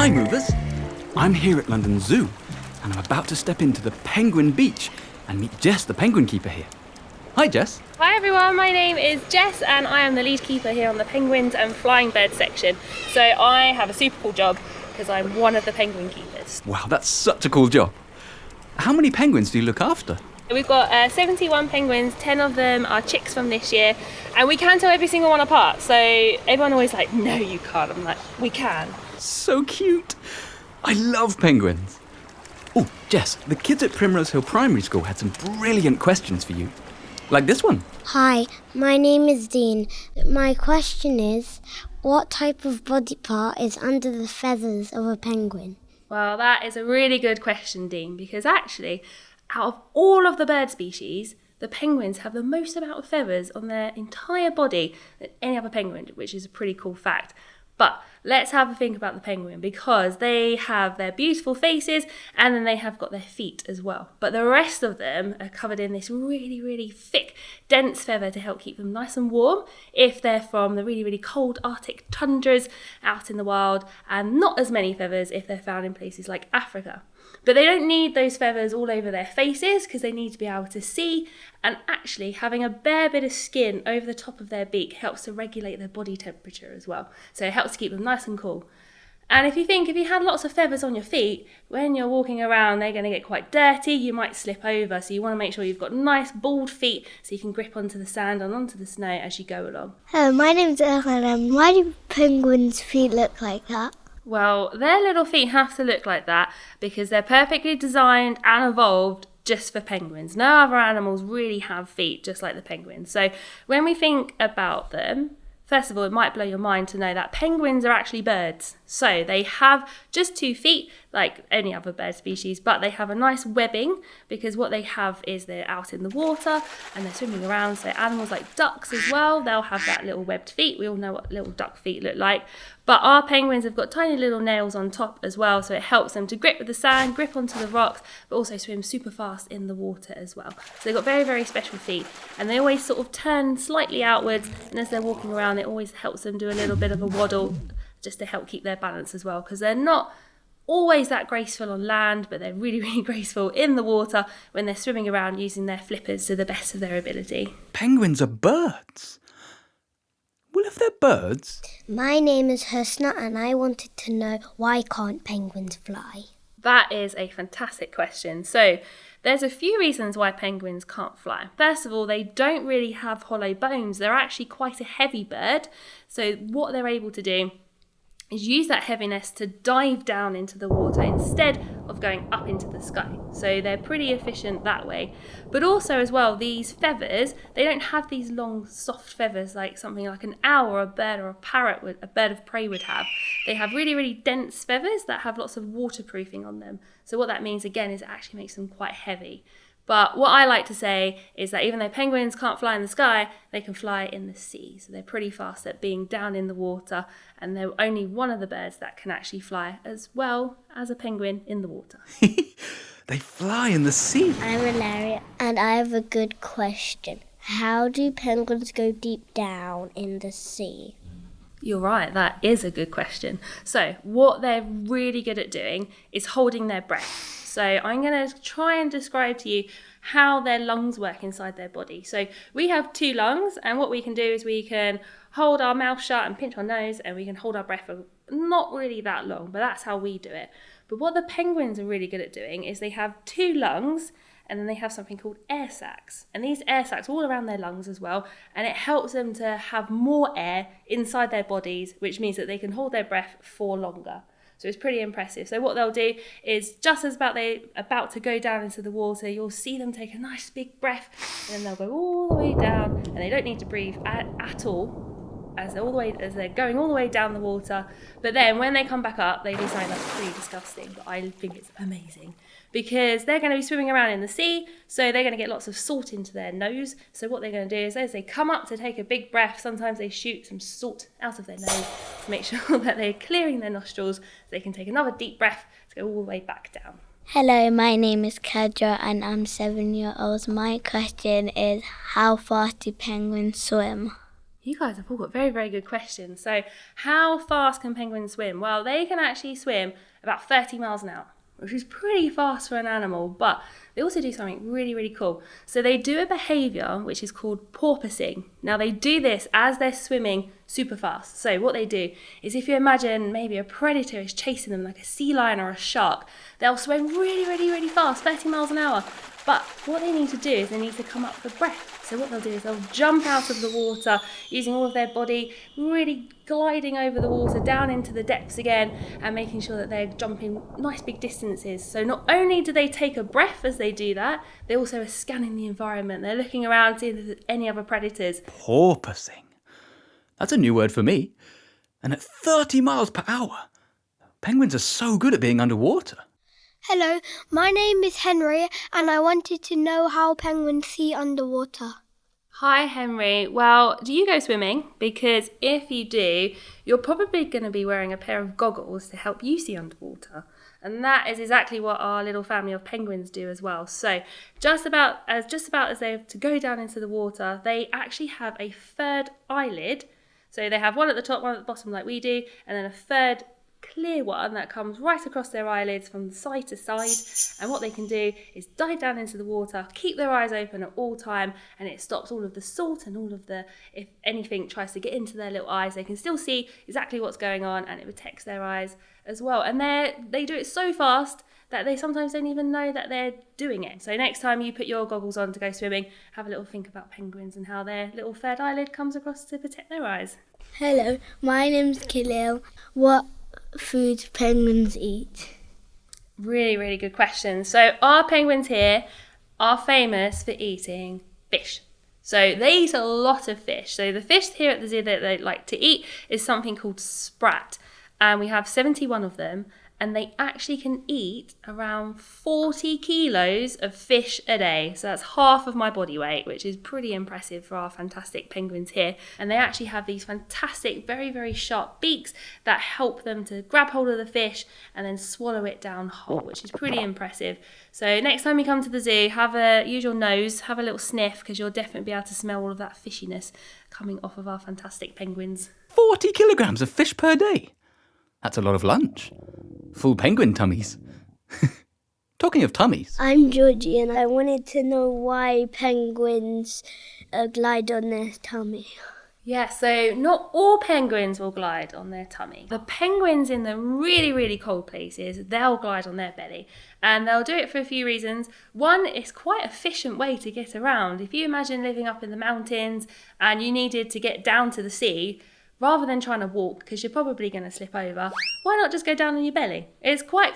Hi, movers. I'm here at London Zoo, and I'm about to step into the Penguin Beach and meet Jess, the penguin keeper here. Hi, Jess. Hi everyone, my name is Jess and I am the lead keeper here on the penguins and flying birds section. So I have a super cool job because I'm one of the penguin keepers. Wow, that's such a cool job. How many penguins do you look after? We've got 71 penguins, 10 of them are chicks from this year, and we can tell every single one apart. So everyone always like, no you can't. I'm like, we can. So cute. I love penguins. Oh, Jess, the kids at Primrose Hill Primary School had some brilliant questions for you. Like this one. Hi, my name is Dean. My question is, what type of body part is under the feathers of a penguin? Well, that is a really good question, Dean, because actually, out of all of the bird species, the penguins have the most amount of feathers on their entire body than any other penguin, which is a pretty cool fact. But let's have a think about the penguin, because they have their beautiful faces and then they have got their feet as well. But the rest of them are covered in this really, really thick, dense feather to help keep them nice and warm if they're from the really, really cold Arctic tundras out in the wild, and not as many feathers if they're found in places like Africa. But they don't need those feathers all over their faces because they need to be able to see, and actually having a bare bit of skin over the top of their beak helps to regulate their body temperature as well. So it helps to keep them nice and cool. And if you had lots of feathers on your feet, when you're walking around, they're going to get quite dirty. You might slip over. So you want to make sure you've got nice bald feet so you can grip onto the sand and onto the snow as you go along. Hello, my name's Hendren. Why do penguins' feet look like that? Well, their little feet have to look like that because they're perfectly designed and evolved just for penguins. No other animals really have feet just like the penguins. So when we think about them, first of all, it might blow your mind to know that penguins are actually birds. So they have just 2 feet like any other bird species, but they have a nice webbing because what they have is they're out in the water and they're swimming around. So animals like ducks as well, they'll have that little webbed feet. We all know what little duck feet look like. But our penguins have got tiny little nails on top as well, so it helps them to grip with the sand, grip onto the rocks, but also swim super fast in the water as well. So they've got very, very special feet, and they always sort of turn slightly outwards, and as they're walking around, it always helps them do a little bit of a waddle just to help keep their balance as well, because they're not always that graceful on land, but they're really, really graceful in the water when they're swimming around using their flippers to the best of their ability. Penguins are birds. Well, if they're birds... My name is Husna and I wanted to know, why can't penguins fly? That is a fantastic question. So there's a few reasons why penguins can't fly. First of all, they don't really have hollow bones. They're actually quite a heavy bird. So what they're able to do is use that heaviness to dive down into the water instead of going up into the sky. So they're pretty efficient that way. But also as well, these feathers, they don't have these long soft feathers like something like an owl or a parrot a bird of prey would have. They have really, really dense feathers that have lots of waterproofing on them. So what that means again is it actually makes them quite heavy. But what I like to say is that even though penguins can't fly in the sky, they can fly in the sea. So they're pretty fast at being down in the water, and they're only one of the birds that can actually fly as well as a penguin in the water. They fly in the sea. I'm Valeria and I have a good question. How do penguins go deep down in the sea? You're right, that is a good question. So what they're really good at doing is holding their breath. So I'm going to try and describe to you how their lungs work inside their body. So we have 2 lungs, and what we can do is we can hold our mouth shut and pinch our nose, and we can hold our breath for not really that long, but that's how we do it. But what the penguins are really good at doing is they have 2 lungs, and then they have something called air sacs. And these air sacs are all around their lungs as well, and it helps them to have more air inside their bodies, which means that they can hold their breath for longer. So it's pretty impressive. So what they'll do is just as they're about to go down into the water, you'll see them take a nice big breath, and then they'll go all the way down, and they don't need to breathe at all as they're going all the way down the water. But then when they come back up, they do something that's pretty disgusting, but I think it's amazing. Because they're going to be swimming around in the sea, so they're going to get lots of salt into their nose. So what they're going to do is as they come up to take a big breath, sometimes they shoot some salt out of their nose to make sure that they're clearing their nostrils so they can take another deep breath to go all the way back down. Hello, my name is Kadra and I'm 7 years old. My question is, how fast do penguins swim? You guys have all got very, very good questions. So how fast can penguins swim? Well, they can actually swim about 30 miles an hour, which is pretty fast for an animal, but they also do something really, really cool. So they do a behaviour which is called porpoising. Now they do this as they're swimming super fast. So what they do is, if you imagine maybe a predator is chasing them like a sea lion or a shark, they'll swim really, really, really fast, 30 miles an hour. But what they need to do is they need to come up for breath. So what they'll do is they'll jump out of the water using all of their body, really gliding over the water down into the depths again and making sure that they're jumping nice big distances. So not only do they take a breath as they do that, they also are scanning the environment. They're looking around, seeing if there's any other predators. Porpoising. That's a new word for me. And at 30 miles per hour, penguins are so good at being underwater. Hello, my name is Henry, and I wanted to know how penguins see underwater. Hi Henry. Well, do you go swimming? Because if you do, you're probably going to be wearing a pair of goggles to help you see underwater. And that is exactly what our little family of penguins do as well. So just about as they have to go down into the water, they actually have a third eyelid. So they have one at the top, one at the bottom like we do, and then a third clear one that comes right across their eyelids from side to side, and what they can do is dive down into the water, keep their eyes open at all time, and it stops all of the salt and all of the, if anything tries to get into their little eyes, they can still see exactly what's going on, and it protects their eyes as well. And they do it so fast that they sometimes don't even know that they're doing it. So next time you put your goggles on to go swimming, have a little think about penguins and how their little third eyelid comes across to protect their eyes. Hello, my name's Khalil. What food penguins eat? Really, really good question. So our penguins here are famous for eating fish. So they eat a lot of fish. So the fish here at the zoo that they like to eat is something called sprat. And we have 71 of them. And they actually can eat around 40 kilos of fish a day. So that's half of my body weight, which is pretty impressive for our fantastic penguins here. And they actually have these fantastic, very, very sharp beaks that help them to grab hold of the fish and then swallow it down whole, which is pretty impressive. So next time you come to the zoo, use your nose, have a little sniff, because you'll definitely be able to smell all of that fishiness coming off of our fantastic penguins. 40 kilograms of fish per day. That's a lot of lunch. Full penguin tummies. Talking of tummies. I'm Georgie, and I wanted to know why penguins glide on their tummy. Yeah, so not all penguins will glide on their tummy. The penguins in the really, really cold places, they'll glide on their belly. And they'll do it for a few reasons. One, it's quite an efficient way to get around. If you imagine living up in the mountains and you needed to get down to the sea, rather than trying to walk, because you're probably going to slip over, why not just go down on your belly? It's quite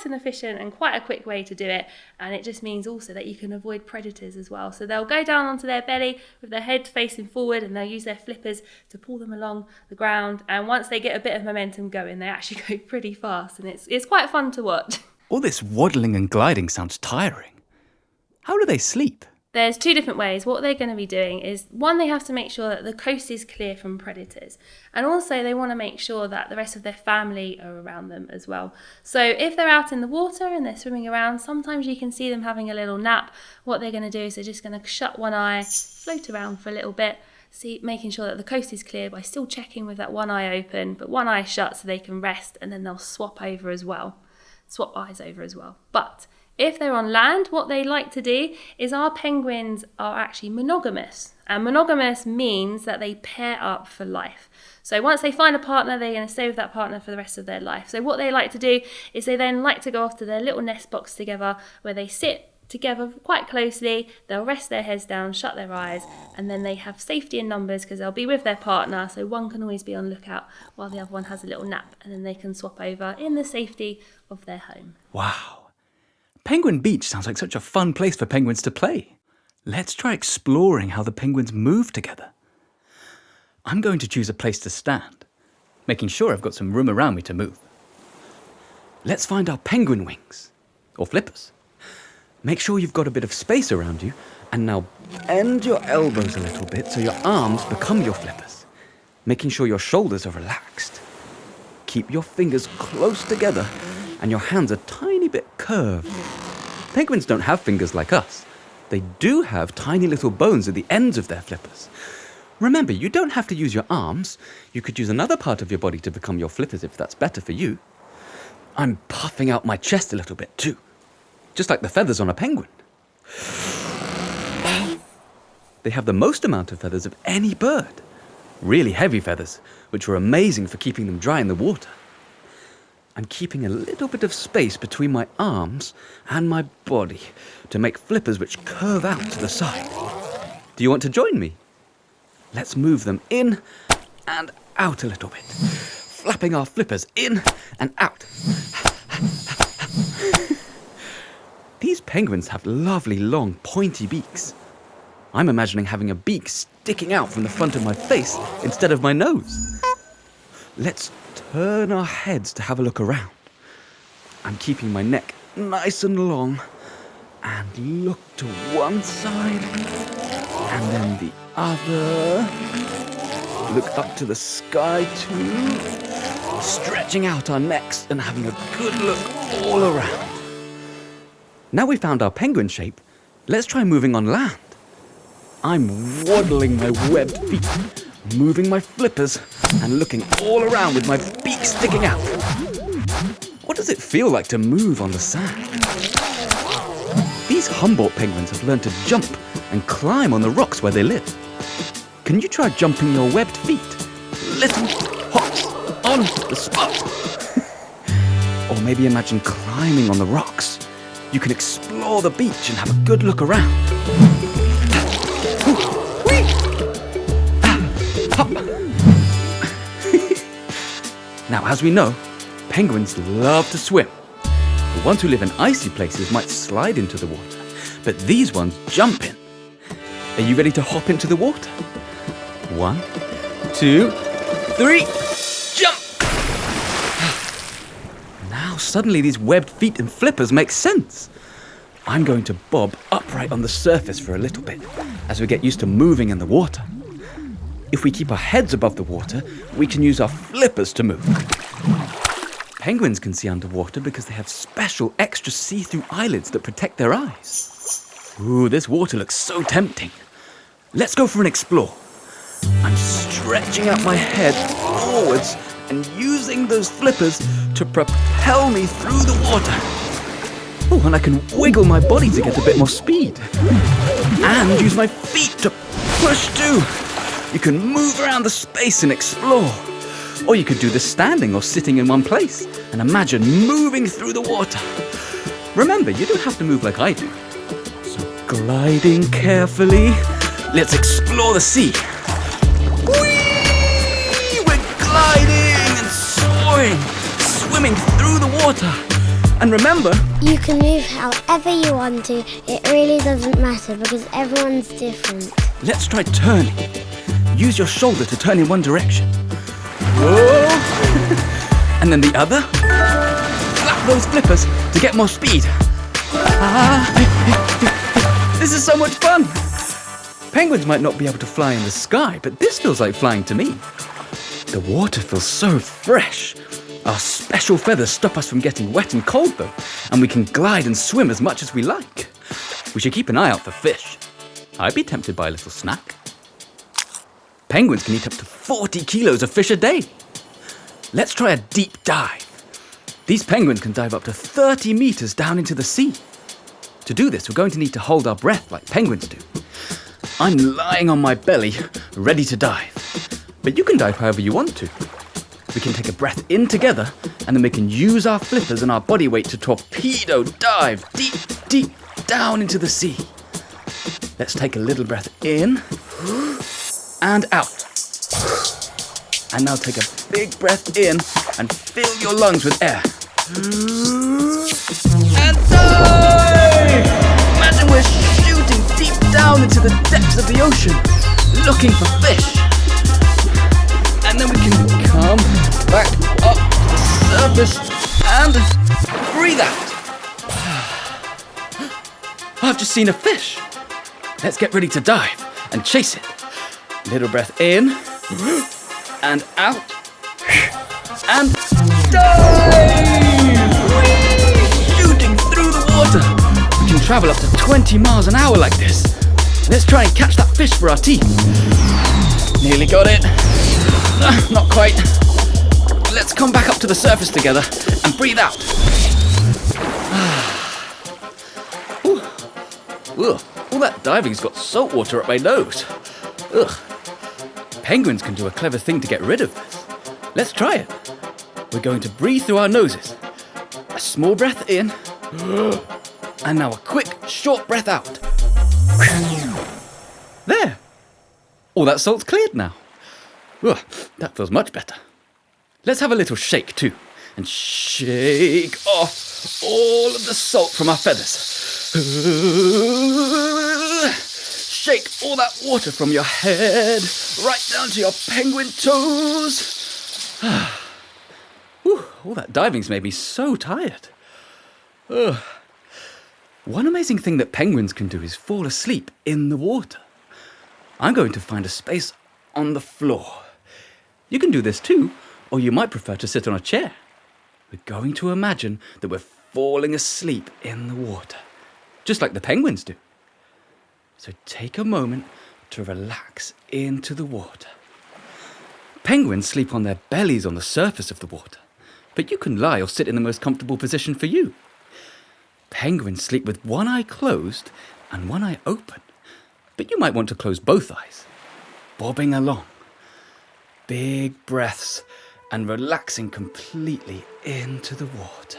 an efficient and quite a quick way to do it, and it just means also that you can avoid predators as well. So they'll go down onto their belly with their head facing forward, and they'll use their flippers to pull them along the ground, and once they get a bit of momentum going, they actually go pretty fast, and it's quite fun to watch. All this waddling and gliding sounds tiring. How do they sleep? There's two different ways. What they're going to be doing is, one, they have to make sure that the coast is clear from predators. And also they want to make sure that the rest of their family are around them as well. So if they're out in the water and they're swimming around, sometimes you can see them having a little nap. What they're going to do is they're just going to shut one eye, float around for a little bit, making sure that the coast is clear by still checking with that one eye open, but one eye shut so they can rest, and then they'll swap eyes over as well. But if they're on land, what they like to do is, our penguins are actually monogamous. And monogamous means that they pair up for life. So once they find a partner, they're going to stay with that partner for the rest of their life. So what they like to do is they then like to go off to their little nest box together, where they sit together quite closely, they'll rest their heads down, shut their eyes, and then they have safety in numbers because they'll be with their partner, so one can always be on lookout while the other one has a little nap, and then they can swap over in the safety of their home. Wow. Penguin Beach sounds like such a fun place for penguins to play. Let's try exploring how the penguins move together. I'm going to choose a place to stand, making sure I've got some room around me to move. Let's find our penguin wings, or flippers. Make sure you've got a bit of space around you, and now bend your elbows a little bit so your arms become your flippers, making sure your shoulders are relaxed. Keep your fingers close together and your hands a tiny bit curved. Penguins don't have fingers like us. They do have tiny little bones at the ends of their flippers. Remember, you don't have to use your arms. You could use another part of your body to become your flippers if that's better for you. I'm puffing out my chest a little bit too, just like the feathers on a penguin. They have the most amount of feathers of any bird. Really heavy feathers, which are amazing for keeping them dry in the water. I'm keeping a little bit of space between my arms and my body to make flippers which curve out to the side. Do you want to join me? Let's move them in and out a little bit, flapping our flippers in and out. These penguins have lovely long pointy beaks. I'm imagining having a beak sticking out from the front of my face instead of my nose. Let's turn our heads to have a look around. I'm keeping my neck nice and long and look to one side and then the other. Look up to the sky too, stretching out our necks and having a good look all around. Now we found our penguin shape, let's try moving on land. I'm waddling my webbed feet, moving my flippers and looking all around with my beak sticking out. What does it feel like to move on the sand? These Humboldt penguins have learned to jump and climb on the rocks where they live. Can you try jumping your webbed feet? Little hops on the spot. Or maybe imagine climbing on the rocks. You can explore the beach and have a good look around. Now, as we know, penguins love to swim. The ones who live in icy places might slide into the water, but these ones jump in. Are you ready to hop into the water? 1, 2, 3, jump! Now suddenly these webbed feet and flippers make sense. I'm going to bob upright on the surface for a little bit as we get used to moving in the water. If we keep our heads above the water, we can use our flippers to move. Penguins can see underwater because they have special extra see-through eyelids that protect their eyes. Ooh, this water looks so tempting. Let's go for an explore. I'm stretching out my head forwards and using those flippers to propel me through the water. Oh, and I can wiggle my body to get a bit more speed. And use my feet to push too. You can move around the space and explore. Or you could do this standing or sitting in one place and imagine moving through the water. Remember, you don't have to move like I do. So gliding carefully, let's explore the sea. Whee! We're gliding and soaring, swimming through the water. And remember, You can move however you want to. It really doesn't matter because everyone's different. let's try turning. Use your shoulder to turn in one direction. Whoa! And then the other. Flap those flippers to get more speed. This is so much fun. Penguins might not be able to fly in the sky, but this feels like flying to me. The water feels so fresh. Our special feathers stop us from getting wet and cold though, and we can glide and swim as much as we like. We should keep an eye out for fish. I'd be tempted by a little snack. Penguins can eat up to 40 kilos of fish a day. Let's try a deep dive. These penguins can dive up to 30 meters down into the sea. To do this, we're going to need to hold our breath like penguins do. I'm lying on my belly, ready to dive. But you can dive however you want to. We can take a breath in together, and then we can use our flippers and our body weight to torpedo dive deep, deep down into the sea. Let's take a little breath in and out. And now take a big breath in and fill your lungs with air. And dive! Imagine we're shooting deep down into the depths of the ocean, looking for fish. And then we can come back up to the surface and breathe out. I've just seen a fish. Let's get ready to dive and chase it. Little breath in and out and dive! Whee! Shooting through the water. We can travel up to 20 miles an hour like this. Let's try and catch that fish for our teeth. Nearly got it. Not quite. Let's come back up to the surface together and breathe out. Ugh, all that diving's got salt water up my nose. Ugh. Penguins can do a clever thing to get rid of this. Let's try it. We're going to breathe through our noses. A small breath in. And now a quick, short breath out. There. All that salt's cleared now. Ugh, that feels much better. Let's have a little shake too. And shake off all of the salt from our feathers. Shake all that water from your head right down to your penguin toes. Whew, all that diving's made me so tired. One amazing thing that penguins can do is fall asleep in the water. I'm going to find a space on the floor. You can do this too, or you might prefer to sit on a chair. We're going to imagine that we're falling asleep in the water, just like the penguins do. So take a moment to relax into the water. Penguins sleep on their bellies on the surface of the water, but you can lie or sit in the most comfortable position for you. Penguins sleep with one eye closed and one eye open, but you might want to close both eyes, bobbing along. Big breaths and relaxing completely into the water.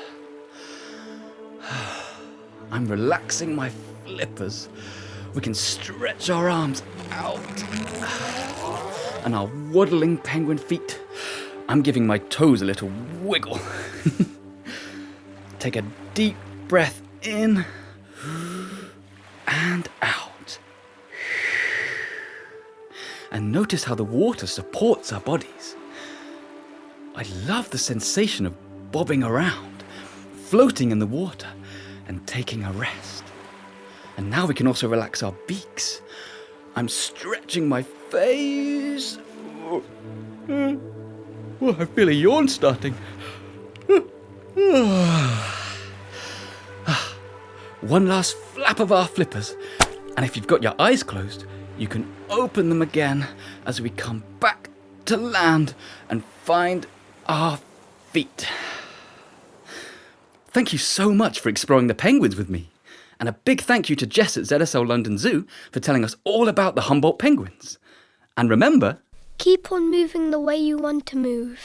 I'm relaxing my flippers. We can stretch our arms out. And our waddling penguin feet. I'm giving my toes a little wiggle. Take a deep breath in and out. And notice how the water supports our bodies. I love the sensation of bobbing around, floating in the water, and taking a rest. And now we can also relax our beaks. I'm stretching my face. I feel a yawn starting. One last flap of our flippers, and if you've got your eyes closed, you can open them again as we come back to land and find our feet. Thank you so much for exploring the penguins with me, and a big thank you to Jess at ZSL London Zoo for telling us all about the Humboldt penguins. And remember, Keep on moving the way you want to move.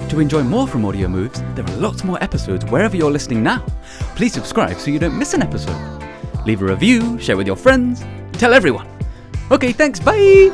to enjoy more from Audiomoves, there are lots more episodes wherever you're listening now. Please subscribe so you don't miss an episode. Leave a review, share with your friends, tell everyone. Okay, thanks, bye!